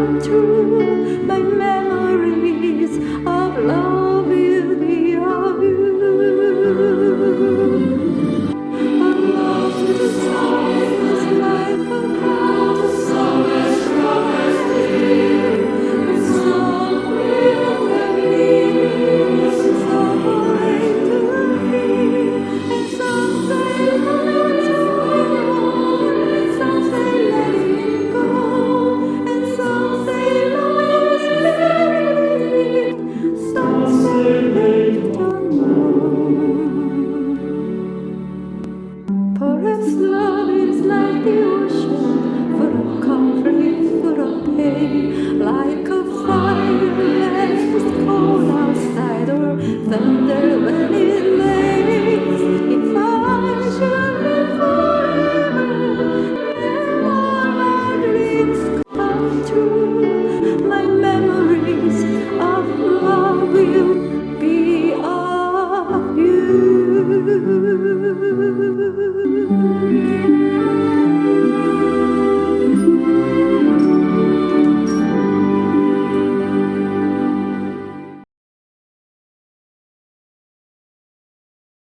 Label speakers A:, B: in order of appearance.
A: come true. My memories of love will be of you. A love to the silence like a cloud of summer skies. The sun will release some way to me. And some say love is forever, some say let it go, and some say love is very real, some say they don't know. Perhaps love is like the ocean, full of conflict, full of pain, like a fire that is cold outside, or thunder when it rains. If I should live forever, then all my dreams come true.